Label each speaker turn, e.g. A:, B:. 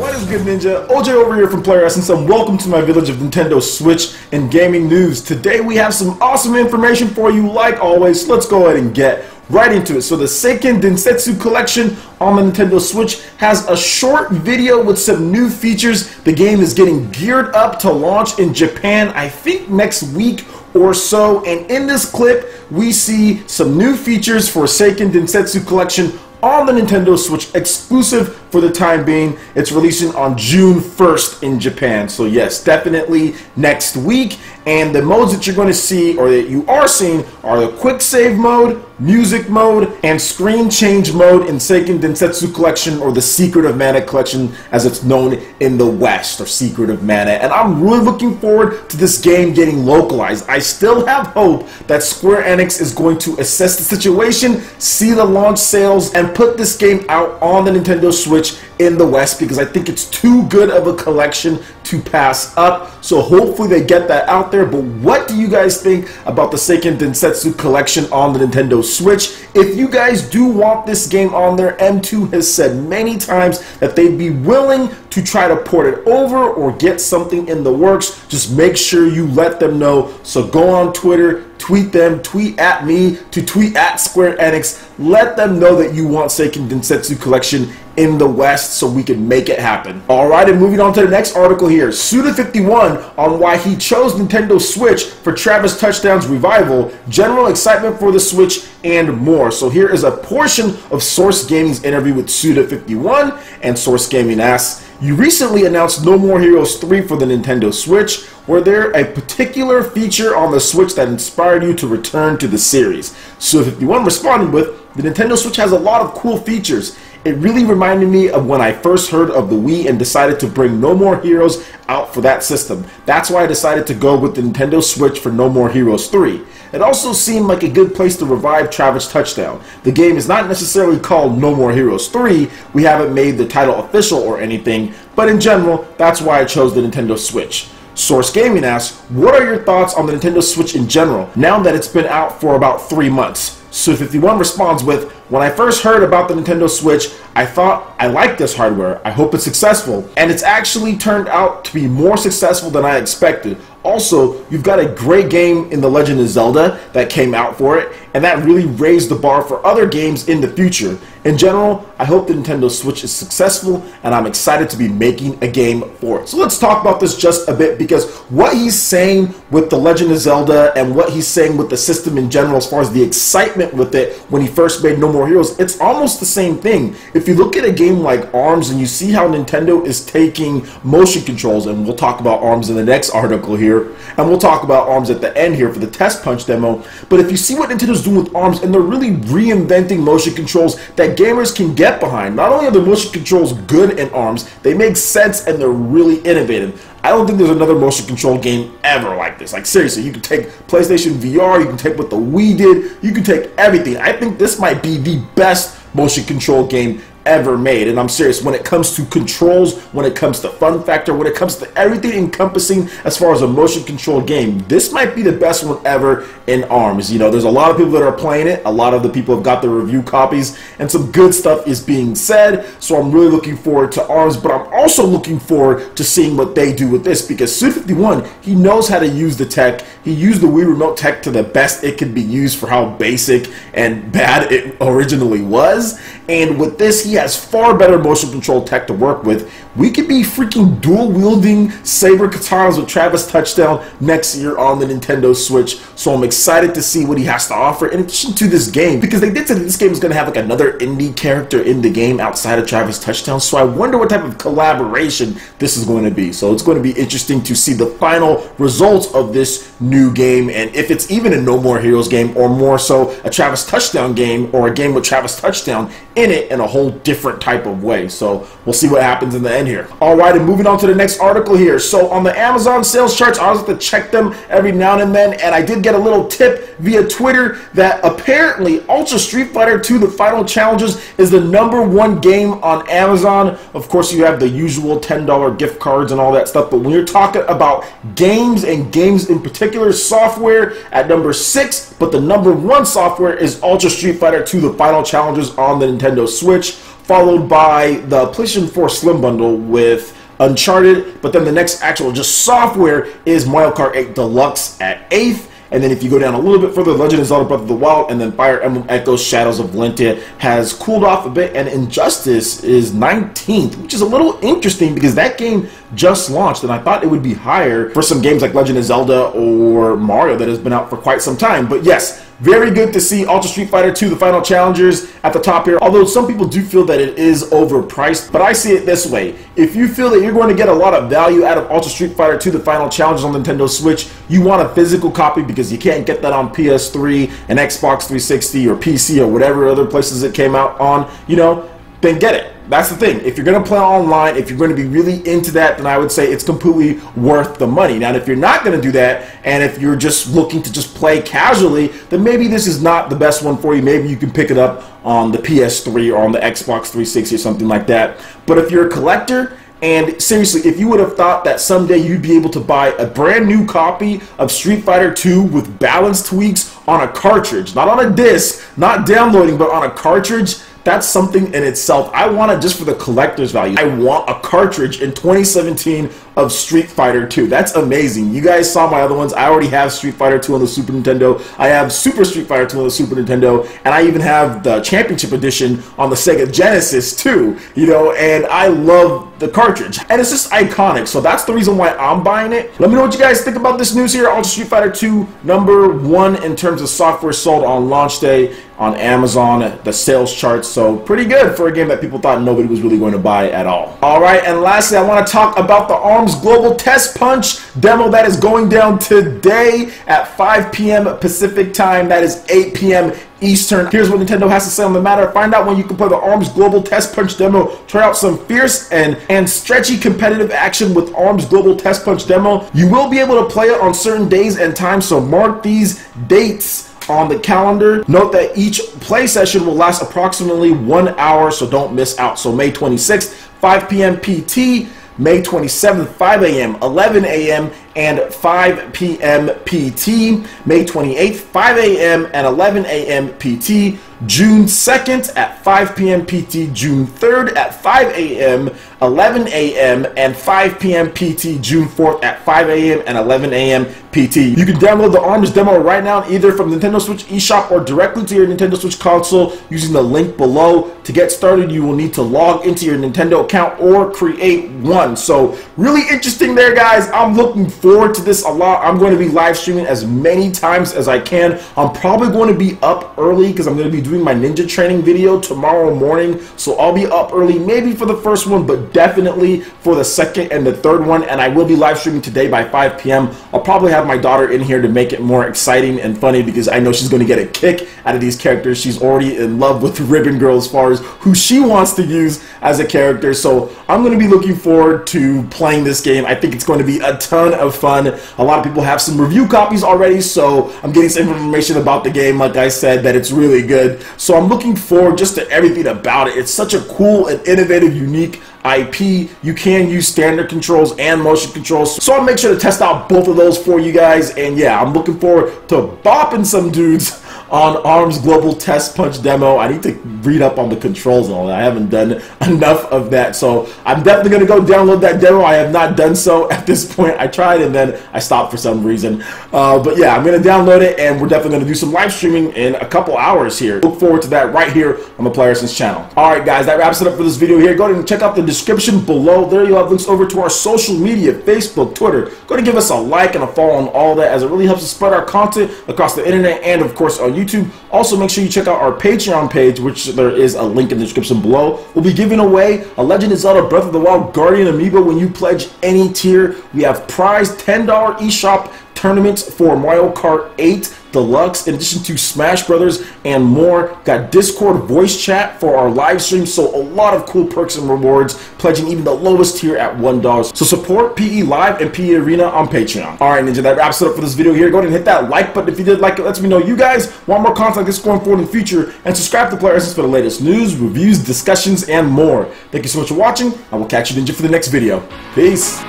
A: What is good, Ninja? OJ over here from PlayerEssence, and welcome to my village of Nintendo Switch and gaming news. Today we have some awesome information for you like always. Let's go ahead and get right into it. So the Seiken Densetsu collection on the Nintendo Switch has a short video with some new features. The game is getting geared up to launch in Japan, I think next week or so, and in this clip we see some new features for Seiken Densetsu collection on the Nintendo Switch, exclusive for the time being. It's releasing on June 1st in Japan. So yes, definitely next week. And the modes that you're going to see, or that you are seeing, are the quick save mode, music mode, and screen change mode in Seiken Densetsu collection, or the Secret of Mana collection as it's known in the West, or Secret of Mana. And I'm really looking forward to this game getting localized. I still have hope that Square Enix is going to assess the situation, see the launch sales, and put this game out on the Nintendo Switch in the West, because I think it's too good of a collection to pass up. So hopefully they get that out there. But what do you guys think about the Seiken Densetsu collection on the Nintendo Switch? If you guys do want this game on there, M2 has said many times that they'd be willing to try to port it over or get something in the works. Just make sure you let them know. So go on Twitter, tweet them, tweet at me, to tweet at Square Enix. Let them know that you want Seiken Densetsu collection in the West so we can make it happen. Alright, and moving on to the next article here. Suda51 on why he chose Nintendo Switch for Travis Touchdown's revival, general excitement for the Switch, and more. So here is a portion of Source Gaming's interview with Suda51, and Source Gaming asks, "You recently announced No More Heroes 3 for the Nintendo Switch. Were there a particular feature on the Switch that inspired you to return to the series?" Suda51 responded with, "The Nintendo Switch has a lot of cool features. It really reminded me of when I first heard of the Wii and decided to bring No More Heroes out for that system. That's why I decided to go with the Nintendo Switch for No More Heroes 3. It also seemed like a good place to revive Travis Touchdown. The game is not necessarily called No More Heroes 3. We haven't made the title official or anything, but in general, that's why I chose the Nintendo Switch." Source Gaming asks, "What are your thoughts on the Nintendo Switch in general, now that it's been out for about 3 months? Suda51 responds with, "When I first heard about the Nintendo Switch, I thought, I like this hardware, I hope it's successful, and it's actually turned out to be more successful than I expected. Also, you've got a great game in The Legend of Zelda that came out for it, and that really raised the bar for other games in the future. In general, I hope the Nintendo Switch is successful, and I'm excited to be making a game for it." So let's talk about this just a bit, because what he's saying with The Legend of Zelda and what he's saying with the system in general as far as the excitement with it when he first made No More Heroes, it's almost the same thing. If you look at a game like ARMS and you see how Nintendo is taking motion controls, and we'll talk about ARMS in the next article here, and we'll talk about ARMS at the end here for the Testpunch demo, but if you see what Nintendo's doing with ARMS, and they're really reinventing motion controls that gamers can get behind. Not only are the motion controls good in ARMS, they make sense and they're really innovative. I don't think there's another motion control game ever like this. Like seriously, you can take PlayStation VR, you can take what the Wii did, you can take everything. I think this might be the best motion control game ever made, and I'm serious. When it comes to controls, when it comes to fun factor, when it comes to everything encompassing as far as a motion control game, this might be the best one ever in ARMS. You know, there's a lot of people that are playing it, a lot of the people have got the review copies, and some good stuff is being said, so I'm really looking forward to ARMS, but I'm also looking forward to seeing what they do with this, because Suda51, he knows how to use the tech. He used the Wii Remote tech to the best it could be used for how basic and bad it originally was, and with this, he has far better motion control tech to work with. We could be freaking dual wielding saber katanas with Travis Touchdown next year on the Nintendo Switch, so I'm excited to see what he has to offer in addition to this game, because they did say that this game is going to have like another indie character in the game outside of Travis Touchdown, so I wonder what type of collaboration this is going to be. So it's going to be interesting to see the final results of this new game, and if it's even a No More Heroes game, or more so a Travis Touchdown game, or a game with Travis Touchdown in it in a whole different type of way. So we'll see what happens in the end here. Alright, and moving on to the next article here. So on the Amazon sales charts, I always have to check them every now and then, and I did get a little tip via Twitter that apparently Ultra Street Fighter 2 The Final Challenges is the #1 game on Amazon. Of course, you have the usual $10 gift cards and all that stuff, but when you're talking about games, and games in particular, software at number 6, but the #1 software is Ultra Street Fighter 2 The Final Challenges on the Nintendo Switch. followed by the PlayStation 4 Slim Bundle with Uncharted, but then the next actual just software is Mario Kart 8 Deluxe at 8th. And then if you go down a little bit further, Legend of Zelda Breath of the Wild, and then Fire Emblem Echoes Shadows of Valentia has cooled off a bit, and Injustice is 19th, which is a little interesting because that game just launched, and I thought it would be higher for some games like Legend of Zelda or Mario that has been out for quite some time. But yes, very good to see Ultra Street Fighter 2, the final challengers, at the top here, although some people do feel that it is overpriced. But I see it this way: if you feel that you're going to get a lot of value out of Ultra Street Fighter 2, the final challengers on Nintendo Switch, you want a physical copy because you can't get that on PS3 and Xbox 360 or PC or whatever other places it came out on, you know, then get it. That's the thing. If you're going to play online, if you're going to be really into that, then I would say it's completely worth the money. Now, if you're not going to do that, and if you're just looking to just play casually, then maybe this is not the best one for you. Maybe you can pick it up on the PS3 or on the Xbox 360 or something like that. But if you're a collector, and seriously, if you would have thought that someday you'd be able to buy a brand new copy of Street Fighter 2 with balance tweaks on a cartridge, not on a disc, not downloading, but on a cartridge, that's something in itself. I want it just for the collector's value. I want a cartridge in 2017 of Street Fighter 2. That's amazing. You guys saw my other ones. I already have Street Fighter 2 on the Super Nintendo. I have Super Street Fighter 2 on the Super Nintendo, and I even have the Championship Edition on the Sega Genesis too, you know, and I love the cartridge, and it's just iconic. So that's the reason why I'm buying it. Let me know what you guys think about this news here. Ultra Street Fighter 2 #1 in terms of software sold on launch day on Amazon, the sales charts. So pretty good for a game that people thought nobody was really going to buy at all. All right, and lastly, I want to talk about the ARMS Global Testpunch demo that is going down today at 5 p.m. Pacific time. That is 8 p.m. Eastern. Here's what Nintendo has to say on the matter. Find out when you can play the ARMS Global Testpunch demo. Try out some fierce and stretchy competitive action with ARMS Global Testpunch demo. You will be able to play it on certain days and times, so mark these dates on the calendar. Note that each play session will last approximately 1 hour, so don't miss out. So May 26th, 5 p.m. PT, May 27th, 5 a.m., 11 a.m., and 5 p.m. PT, May 28th, 5 a.m. and 11 a.m. PT, June 2nd at 5 p.m. PT, June 3rd at 5 a.m., 11 a.m. and 5 p.m. PT, June 4th at 5 a.m. and 11 a.m. PT. You can download the ARMS demo right now either from Nintendo Switch eShop or directly to your Nintendo Switch console using the link below. To get started, you will need to log into your Nintendo account or create one. So really interesting there, guys. I'm looking forward to this a lot. I'm going to be live streaming as many times as I can. I'm probably going to be up early because I'm going to be doing my ninja training video tomorrow morning. So I'll be up early, maybe for the first one, but definitely for the second and the third one. And I will be live streaming today by 5 p.m. I'll probably have my daughter in here to make it more exciting and funny because I know she's going to get a kick out of these characters. She's already in love with Ribbon Girl as far as who she wants to use as a character. So I'm going to be looking forward to playing this game. I think it's going to be a ton of fun. A lot of people have some review copies already, so I'm getting some information about the game, like I said, that it's really good. So I'm looking forward just to everything about it. It's such a cool and innovative, unique IP. You can use standard controls and motion controls, so I'll make sure to test out both of those for you guys. And yeah, I'm looking forward to bopping some dudes on ARMS Global Testpunch demo. I need to read up on the controls and all that. I haven't done enough of that, so I'm definitely going to go download that demo. I have not done so at this point. I tried and then I stopped for some reason. But yeah, I'm going to download it, and we're definitely going to do some live streaming in a couple hours here. Look forward to that right here on the PlayerEssence channel. Alright guys, that wraps it up for this video here. Go ahead and check out the description below. There you'll have links over to our social media, Facebook, Twitter. Go ahead and give us a like and a follow on all that, as it really helps us spread our content across the internet and of course on YouTube. Also, make sure you check out our Patreon page, which there is a link in the description below. We'll be giving away a Legend of Zelda Breath of the Wild Guardian amiibo when you pledge any tier. We have prize $10 eShop tournaments for Mario Kart 8 Deluxe, in addition to Smash Brothers and more. Got Discord voice chat for our live stream, so a lot of cool perks and rewards, pledging even the lowest tier at $1. So support PE Live and PE Arena on Patreon. Alright Ninja, that wraps it up for this video here. Go ahead and hit that like button if you did like it. Lets me know you guys want more content like this going forward in the future, and subscribe to PlayerEssence for the latest news, reviews, discussions, and more. Thank you so much for watching. I will catch you Ninja for the next video. Peace.